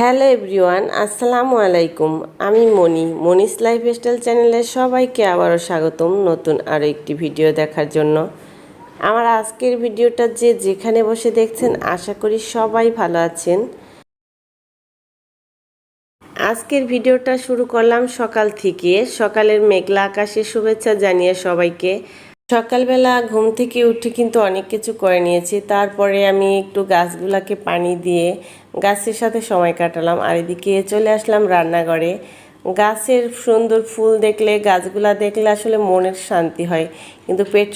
Hello everyone, আসসালামু আলাইকুম। আমি মনিস লাইফস্টাইল চ্যানেলে সবাইকে আবারও স্বাগতম নতুন আরও একটি ভিডিও দেখার জন্য। আমার আজকের ভিডিওটা যে যেখানে বসে দেখছেন আশা করি সবাই ভালো আছেন। আজকের ভিডিওটা শুরু করলাম সকাল থেকে। সকালের মেঘলা আকাশে শুভেচ্ছা জানিয়ে সবাইকে। সকালবেলা ঘুম থেকে উঠে কিন্তু অনেক কিছু করে নিয়েছি। তারপরে আমি একটু গাছগুলাকে পানি দিয়ে গাছের সাথে সময় কাটালাম, আর এদিকে চলে আসলাম রান্নাঘরে। গাছের সুন্দর ফুল দেখলে, গাছগুলা দেখলে আসলে মনের শান্তি হয়, কিন্তু পেট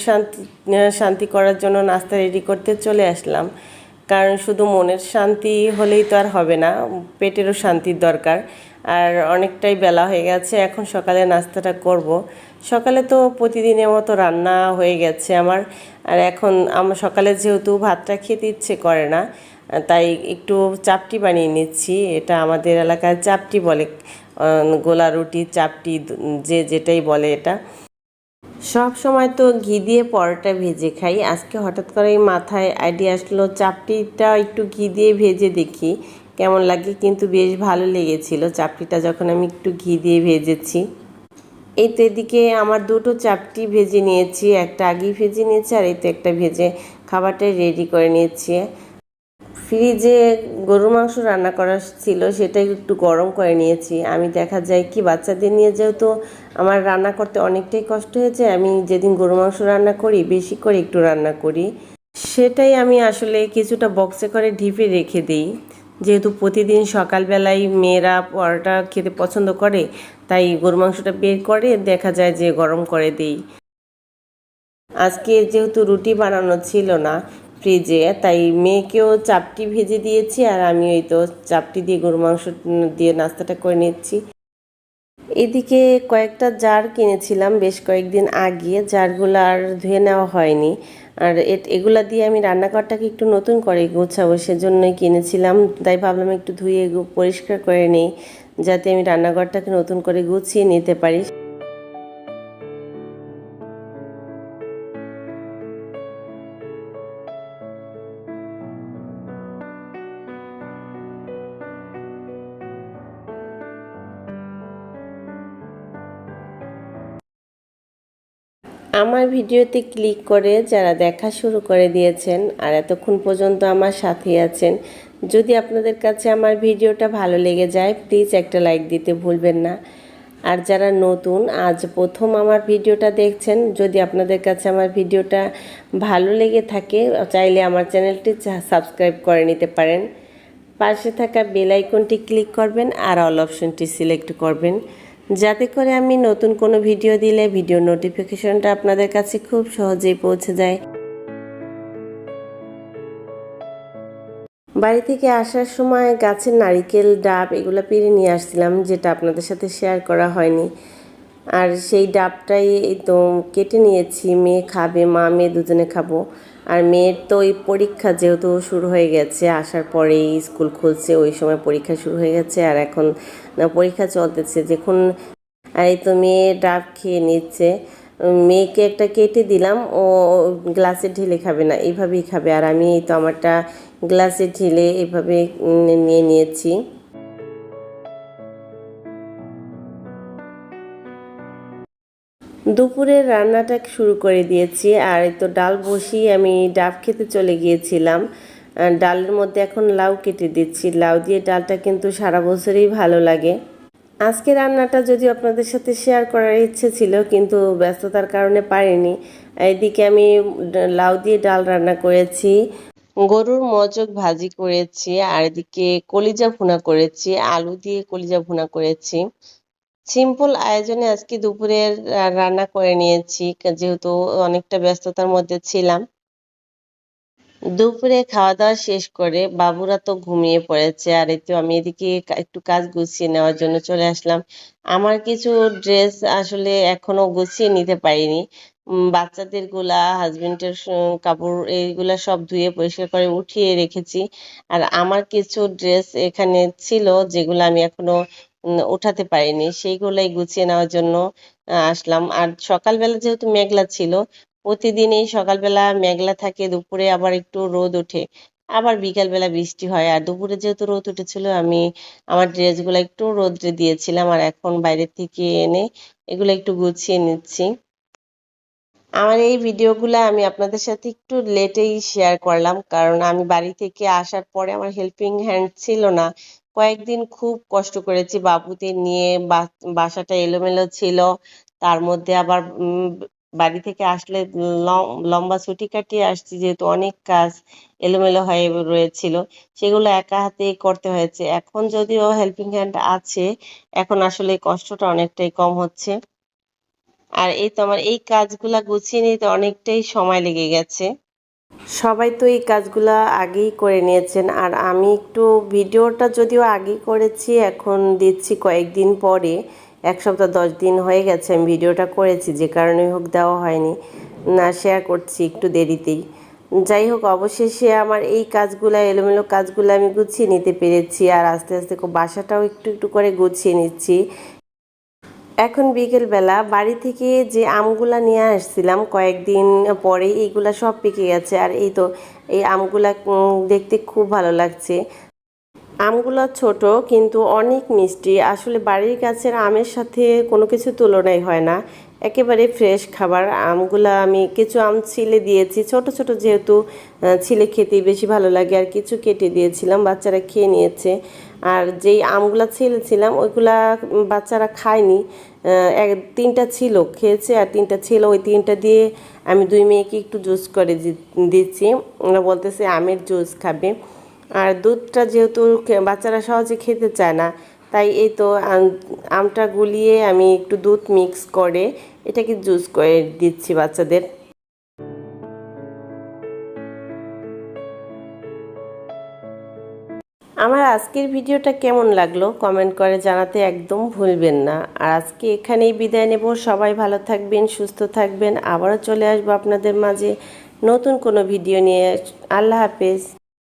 শান্তি করার জন্য নাস্তা রেডি করতে চলে আসলাম। কারণ শুধু মনের শান্তি হলেই তো আর হবে না, পেটেরও শান্তির দরকার। আর অনেকটাই বেলা হয়ে গেছে, এখন সকালে নাস্তাটা করব। সকালে তো প্রতিদিনের মতো রান্না হয়ে গেছে আমার। আর এখন আমার সকালে যেহেতু ভাতটা খেতে ইচ্ছে করে না, তাই একটু চাপটি বানিয়ে নিচ্ছি। এটা আমাদের এলাকায় চাপটি বলে, গোলা রুটি চাপটি, যে যেটাই বলে। এটা সব সময় তো ঘি দিয়ে পরোটা ভেজে খাই, আজকে হঠাৎ করে মাথায় আইডিয়া আসলো চাপটিটা একটু ঘি দিয়ে ভেজে দেখি কেমন লাগে। কিন্তু বেশ ভালো লেগেছিল চাপটিটা যখন আমি একটু ঘি দিয়ে ভেজেছি। এই তো এদিকে আমার দুটো চাপটি ভেজে নিয়েছি, একটা আগেই ভেজে নিয়েছি, আর এই তো একটা ভেজে খাবারটা রেডি করে নিয়েছি। ফ্রিজে গরুর মাংস রান্না করা ছিল, সেটা একটু গরম করে নিয়েছি। আমি দেখা যায় কি, বাচ্চাদের নিয়ে যেহেতু আমার রান্না করতে অনেকটাই কষ্ট হয়েছে, আমি যেদিন গরুর মাংস রান্না করি বেশি করে একটু রান্না করি, সেটাই আমি আসলে কিছুটা বক্সে করে ঢিপে রেখে দিই। যেহেতু প্রতিদিন সকালবেলায় মেয়েরা পরোটা খেতে পছন্দ করে, তাই গরু মাংসটা বের করে দেখা যায় যে গরম করে দিই। আজকে যেহেতু রুটি বানানো ছিল না ফ্রিজে, তাই মেয়েকেও চাপটি ভেজে দিয়েছি, আর আমি ওই তো চাপটি দিয়ে গরু মাংস দিয়ে নাস্তাটা করে নিচ্ছি। এদিকে কয়েকটা জার কিনেছিলাম বেশ কয়েকদিন আগে, জারগুলো আর ধুয়ে নেওয়া হয়নি। আর এগুলা দিয়ে আমি রান্নাঘরটাকে একটু নতুন করে গোছাবো, সেজন্যই কিনেছিলাম। তাই ভাবলাম একটু ধুয়ে পরিষ্কার করে নিই, যাতে আমি রান্নাঘরটাকে নতুন করে গুছিয়ে নিতে পারি। আমার ভিডিওতে ক্লিক করে যারা দেখা শুরু করে দিয়েছেন আর এতক্ষণ পর্যন্ত আমার সাথেই আছেন, যদি আপনাদের কাছে আমার ভিডিওটা ভালো লেগে যায় প্লিজ একটা লাইক দিতে ভুলবেন না। আর যারা নতুন আজ প্রথম আমার ভিডিওটা দেখছেন, যদি আপনাদের কাছে আমার ভিডিওটা ভালো লেগে থাকে চাইলে আমার চ্যানেলটি সাবস্ক্রাইব করে নিতে পারেন। পাশে থাকা বেল আইকনটি ক্লিক করবেন আর অল অপশনটি সিলেক্ট করবেন, যাতে করে আমি নতুন কোনো ভিডিও দিলে ভিডিও নোটিফিকেশনটা আপনাদের কাছে খুব সহজেই পৌঁছে যায়। বাড়ি থেকে আসার সময় গাছের নারিকেল ডাব এগুলো পেড়ে নিয়ে আসছিলাম, যেটা আপনাদের সাথে শেয়ার করা হয়নি। আর সেই ডাবটাই তো কেটে নিয়েছি, মেয়ে খাবে, মা মেয়ে দুজনে খাবো। আর মেয়ের তো ওই পরীক্ষা যেহেতু শুরু হয়ে গেছে, আসার পরেই স্কুল খুলছে, ওই সময় পরীক্ষা শুরু হয়ে গেছে, আর এখন পরীক্ষা চলতেছে দেখুন। আর এই তো মেয়ে ডাব খেয়ে নিচ্ছে। মেয়েকে একটা কেটে দিলাম, ও গ্লাসে ঢেলে খাবে না, এইভাবেই খাবে। আর আমি এই তো আমারটা গ্লাসে ঢেলে এভাবে নিয়ে নিয়েছি। দুপুরের রান্নাটা শুরু করে দিয়েছি, আর এই তো ডাল বসিয়ে আমি ডাব খেতে চলে গিয়েছিলাম। ডালের মধ্যে এখন লাউ কেটে দিচ্ছি, লাউ দিয়ে ডালটা কিন্তু সারা বছরই ভালো লাগে। আজকে রান্নাটা যদিও আপনাদের সাথে শেয়ার করার ইচ্ছে ছিল, কিন্তু ব্যস্ততার কারণে পারিনি। এদিকে আমি লাউ দিয়ে ডাল রান্না করেছি, গরুর মজক ভাজি করেছি, আর এদিকে কলিজা ভুনা করেছি, আলু দিয়ে কলিজা ভুনা করেছি। সিম্পল আয়োজনে আজকে দুপুরের রান্না করে নিয়েছি, যেহেতু অনেকটা ব্যস্ততার মধ্যে ছিলাম। দুপুরে খাওয়া দাওয়া শেষ করে বাবুরা তো ঘুমিয়ে পড়েছে, আর এই তো আমি এদিকে একটু কাজ গুছিয়ে নেওয়ার জন্য চলে আসলাম। আমার কিছু ড্রেস আসলে এখনো গুছিয়ে নিতে পারিনি। বাচ্চাদের গুলা, হাজবেন্ডের কাপড় এইগুলা সব ধুয়ে পরিষ্কার করে উঠিয়ে রেখেছি। আর আমার কিছু ড্রেস এখানে ছিল যেগুলো আমি এখনো উঠাতে পারিনি, সেইগুলাই গুছিয়ে নেওয়ার জন্য আসলাম। আর সকালবেলা যেহেতু মেঘলা ছিল, প্রতিদিন এই সকালবেলা মেঘলা থাকে, দুপুরে আবার একটু রোদ ওঠে। আবার বিকালবেলা বৃষ্টি হয়। আর দুপুরে যেহেতু রোদ উঠেছিল আমি আমার ড্রেসগুলো একটু রোদ্রে দিয়েছিলাম আর এখন বাইরে থেকে এনে এগুলো একটু গুছিয়ে নিচ্ছি। আমার এই ভিডিওগুলা আমি আপনাদের সাথে একটু লেটেই শেয়ার করলাম, কারণ আমি বাড়ি থেকে আসার পরে আমার হেল্পিং হ্যান্ড ছিল না। কয়েকদিন খুব কষ্ট করেছি বাবুদের নিয়ে, বাসাটা এলোমেলো ছিল। তার মধ্যে আবার বাড়ি থেকে আসলে লম্বা ছুটি কাটিয়ে আসছি, যেহেতু অনেক কাজ এলোমেলো হয়ে রয়েছিল, সেগুলো একা হাতে করতে হয়েছে। এখন যদিও হেল্পিং হ্যান্ড আছে, এখন আসলে কষ্টটা অনেকটাই কম হচ্ছে। আর এই তো আমার এই কাজগুলা গুছিয়ে নিতে অনেকটাই সময় লেগে গেছে। সবাই তো এই কাজগুলা আগেই করে নিয়েছেন আর আমি একটু ভিডিওটা যদিও আগেই করেছি, এখন দিচ্ছি কয়েকদিন পরে। 1 সপ্তাহ 10 দিন হয়ে গেছে আমি ভিডিওটা করেছি, যে কারণে হোক দেওয়া হয়নি, না শেয়ার করছি একটু দেরিতেই। যাই হোক, অবশেষে আমার এই কাজগুলা এলোমেলো কাজগুলো আমি গুছিয়ে নিতে পেরেছি আর আস্তে আস্তে বাসাটাও একটু একটু করে গুছিয়ে নিচ্ছি। এখন বিকেলবেলা বাড়ি থেকে যে আমগুলা নিয়ে আসছিলাম কয়েকদিন পরে, এইগুলা সব পেকে গেছে। আর এই তো এই আমগুলা দেখতে খুব ভালো লাগছে। আমগুলো ছোট কিন্তু অনেক মিষ্টি। আসলে বাড়ির গাছের আমের সাথে কোনো কিছু তুলনাই হয় না, একেবারে ফ্রেশ খাবার। আমগুলা আমি কিছু আম ছিলে দিয়েছি, ছোট ছোট যেহেতু ছিলে খেতেই বেশি ভালো লাগে, আর কিছু কেটে দিয়েছিলাম, বাচ্চারা খেয়ে নিয়েছে। আর যেই আমগুলা ছেলেছিলাম ওইগুলা বাচ্চারা খায়নি। 3টা ছিল খেয়েছে আর 3টা ছিল, ওই 3টা দিয়ে আমি 2 মেয়েকে একটু জুস করে দিচ্ছি। ওরা বলতেছে আমের জুস খাবে। আর দুধটা যেহেতু বাচ্চারা সহজে খেতে চায় না, তাই এই তো আমটা গুলিয়ে আমি একটু দুধ মিক্স করে এটাকে জুস করে দিচ্ছি বাচ্চাদের। আমার আজকের ভিডিওটা কেমন লাগলো কমেন্ট করে জানাতে একদম ভুলবেন না। আর আজকে এখানেই বিদায় নেব। সবাই ভালো থাকবেন, সুস্থ থাকবেন। আবারও চলে আসবো আপনাদের মাঝে নতুন কোনো ভিডিও নিয়ে। আল্লাহ হাফেজ।